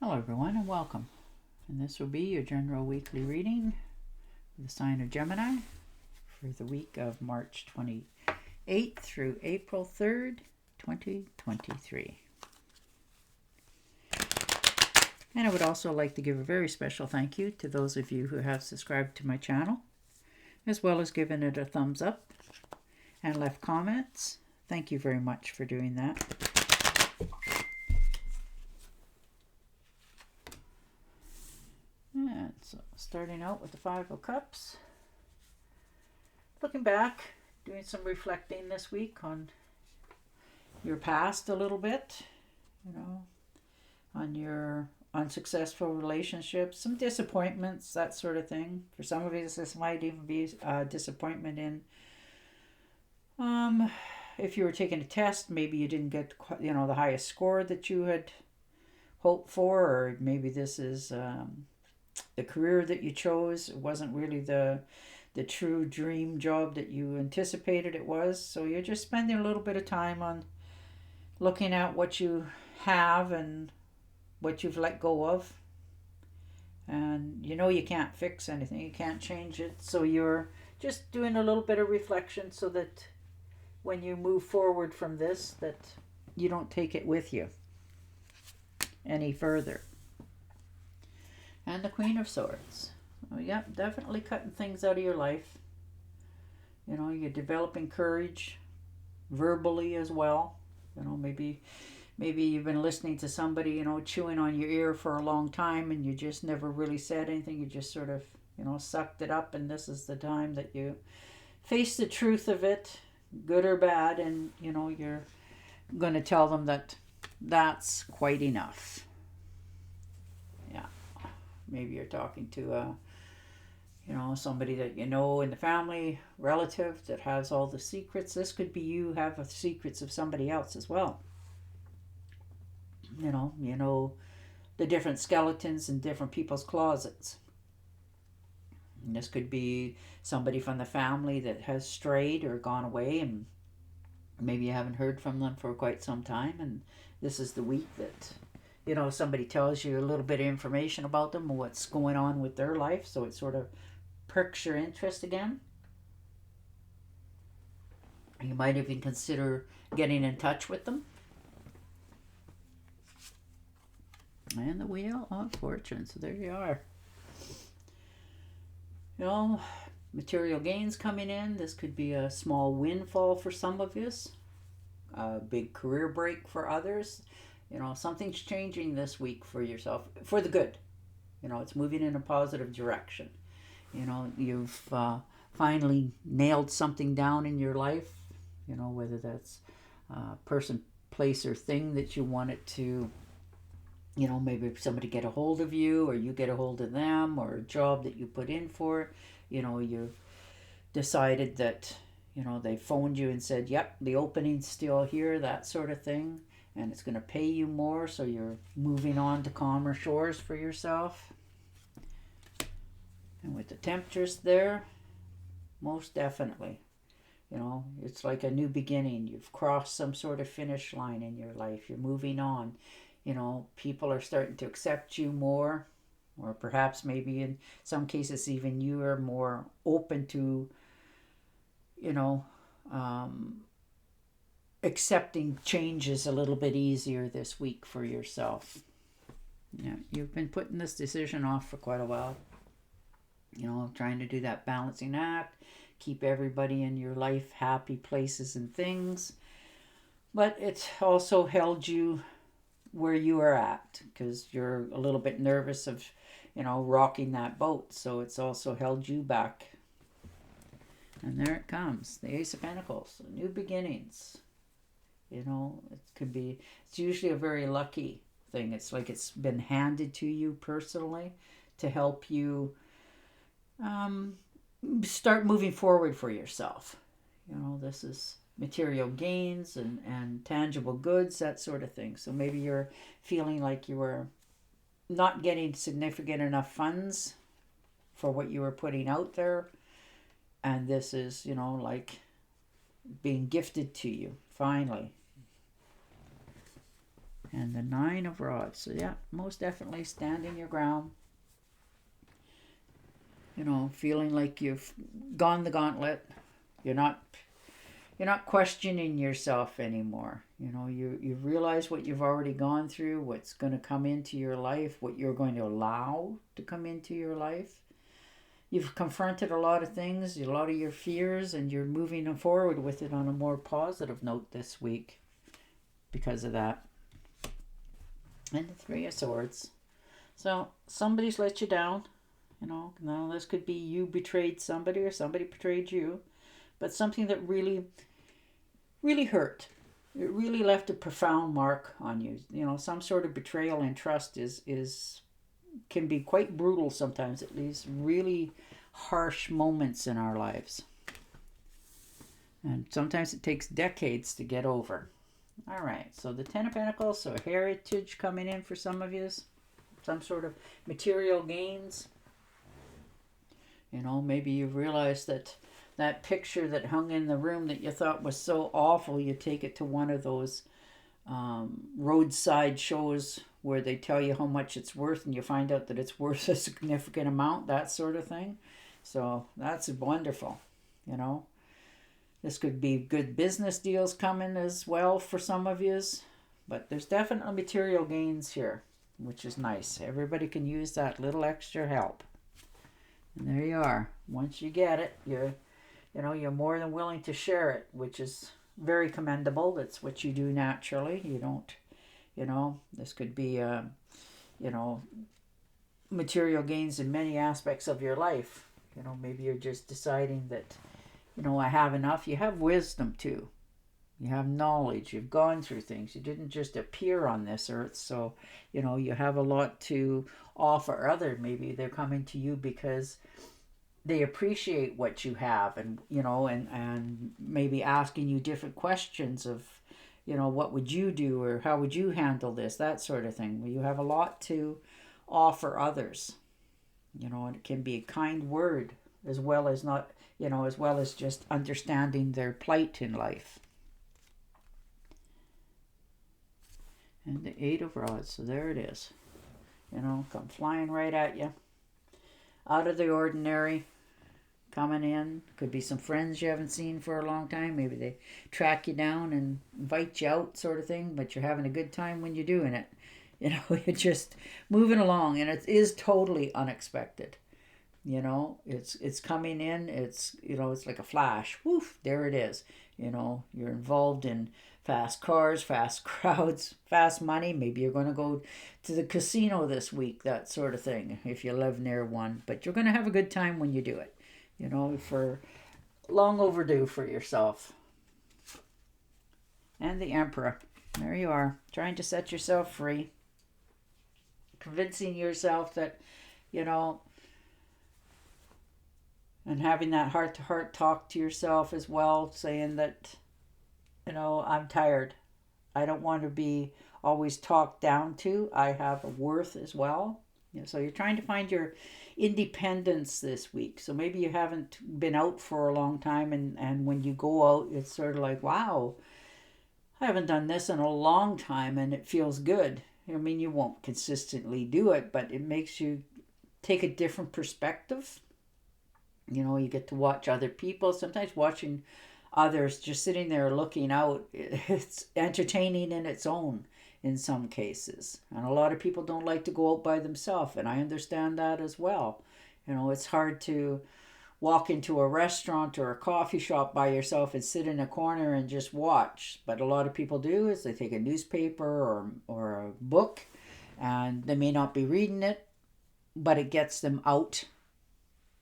Hello everyone and welcome. And this will be your general weekly reading for the sign of Gemini for the week of March 28th through April 3rd, 2023. And I would also like to give a very special thank you to those of you who have subscribed to my channel, as well as given it a thumbs up and left comments. Thank you very much for doing that. And so starting out with the Five of Cups. Looking back, doing some reflecting this week on your past a little bit, on your unsuccessful relationships, some disappointments, that sort of thing. For some of you, this might even be a disappointment in, if you were taking a test, maybe you didn't get, the highest score that you had hoped for, or maybe this is the career that you chose. It wasn't really the true dream job that you anticipated it was. So you're just spending a little bit of time on looking at what you have and what you've let go of. And you can't fix anything. You can't change it. So you're just doing a little bit of reflection so that when you move forward from this, that you don't take it with you any further. And the Queen of Swords. Oh, yeah, definitely cutting things out of your life. You're developing courage verbally as well. Maybe you've been listening to somebody, chewing on your ear for a long time and you just never really said anything. You just sort of, sucked it up, and this is the time that you face the truth of it, good or bad, and, you're going to tell them that that's quite enough. Yeah. Maybe you're talking to somebody that in the family, relative that has all the secrets. This could be you have the secrets of somebody else as well. The different skeletons in different people's closets. And this could be somebody from the family that has strayed or gone away, and maybe you haven't heard from them for quite some time, and this is the week that somebody tells you a little bit of information about them and what's going on with their life, so it sort of perks your interest again. You might even consider getting in touch with them. And the Wheel of Fortune, so there you are. Material gains coming in. This could be a small windfall for some of you, a big career break for others. Something's changing this week for yourself, for the good. It's moving in a positive direction. You've finally nailed something down in your life, whether that's a person, place, or thing that you wanted to, maybe somebody get a hold of you, or you get a hold of them, or a job that you put in for. You've decided that, they phoned you and said, yep, the opening's still here, that sort of thing. And it's going to pay you more, so you're moving on to calmer shores for yourself. And with the Temptress there, most definitely. It's like a new beginning. You've crossed some sort of finish line in your life. You're moving on. People are starting to accept you more, or perhaps maybe in some cases even you are more open to, accepting changes a little bit easier this week for yourself. Yeah, you've been putting this decision off for quite a while. Trying to do that balancing act, keep everybody in your life happy places and things. But it's also held you where you are at, because you're a little bit nervous of, rocking that boat. So it's also held you back. And there it comes, the Ace of Pentacles, new beginnings. It's usually a very lucky thing. It's like it's been handed to you personally to help you start moving forward for yourself. This is material gains and tangible goods, that sort of thing. So maybe you're feeling like you were not getting significant enough funds for what you were putting out there. And this is, like being gifted to you, finally. and the 9 of Rods. So yeah, most definitely standing your ground. Feeling like you've gone the gauntlet. You're not questioning yourself anymore. You realize what you've already gone through, what's going to come into your life, what you're going to allow to come into your life. You've confronted a lot of things, a lot of your fears, and you're moving forward with it on a more positive note this week because of that. And the 3 of Swords. So somebody's let you down. Now this could be you betrayed somebody or somebody betrayed you, but something that really, really hurt. It really left a profound mark on you. Some sort of betrayal and trust can be quite brutal sometimes. It leaves really harsh moments in our lives. And sometimes it takes decades to get over. All right, so the 10 of Pentacles, so heritage coming in for some of you. Some sort of material gains. Maybe you've realized that picture that hung in the room that you thought was so awful, you take it to one of those roadside shows where they tell you how much it's worth and you find out that it's worth a significant amount, that sort of thing. So that's wonderful. This could be good business deals coming as well for some of you, but there's definitely material gains here, which is nice. Everybody can use that little extra help. And there you are. Once you get it, you're more than willing to share it, which is very commendable. That's what you do naturally. You don't, this could be, material gains in many aspects of your life. Maybe you're just deciding that, I have enough. You have wisdom too. You have knowledge. You've gone through things. You didn't just appear on this earth. So, you have a lot to offer other. Maybe they're coming to you because they appreciate what you have and maybe asking you different questions of, what would you do or how would you handle this, that sort of thing. You have a lot to offer others, and it can be a kind word as well as not, as well as just understanding their plight in life. And the 8 of Rods, so there it is. Come flying right at you. Out of the ordinary, coming in. Could be some friends you haven't seen for a long time. Maybe they track you down and invite you out, sort of thing, but you're having a good time when you're doing it. You're just moving along, and it is totally unexpected. It's coming in, it's like a flash. Woof, there it is. You're involved in fast cars, fast crowds, fast money. Maybe you're going to go to the casino this week, that sort of thing, if you live near one. But you're going to have a good time when you do it. For long overdue for yourself. And the Emperor. There you are, trying to set yourself free. Convincing yourself that, and having that heart-to-heart talk to yourself as well, saying that, I'm tired. I don't want to be always talked down to. I have a worth as well. So you're trying to find your independence this week. So maybe you haven't been out for a long time, and when you go out, it's sort of like, wow, I haven't done this in a long time, and it feels good. You won't consistently do it, but it makes you take a different perspective. You get to watch other people. Sometimes watching others just sitting there looking out, it's entertaining in its own in some cases. And a lot of people don't like to go out by themselves, and I understand that as well. It's hard to walk into a restaurant or a coffee shop by yourself and sit in a corner and just watch. But a lot of people do is they take a newspaper or a book, and they may not be reading it, but it gets them out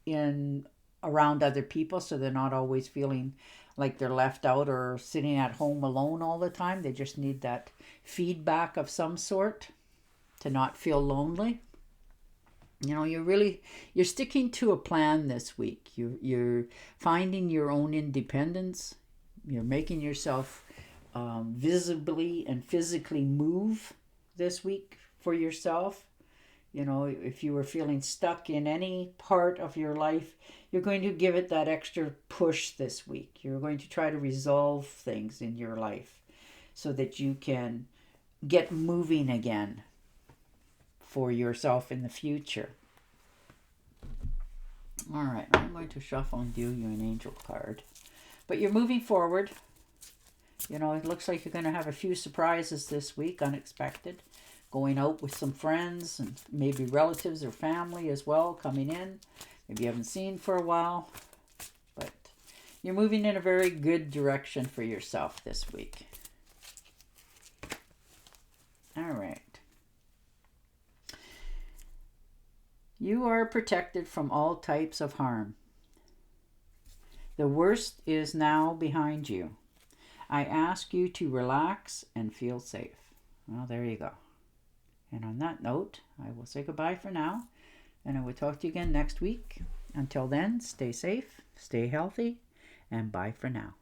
in around other people, so they're not always feeling like they're left out or sitting at home alone all the time. They just need that feedback of some sort to not feel lonely. You're sticking to a plan this week. You're finding your own independence. You're making yourself visibly and physically move this week for yourself. If you were feeling stuck in any part of your life, you're going to give it that extra push this week. You're going to try to resolve things in your life so that you can get moving again for yourself in the future. All right, I'm going to shuffle and deal you an angel card. But you're moving forward. You know, it looks like you're going to have a few surprises this week, unexpected. Going out with some friends and maybe relatives or family as well coming in. Maybe you haven't seen for a while. But you're moving in a very good direction for yourself this week. All right. You are protected from all types of harm. The worst is now behind you. I ask you to relax and feel safe. Well, there you go. And on that note, I will say goodbye for now. And I will talk to you again next week. Until then, stay safe, stay healthy, and bye for now.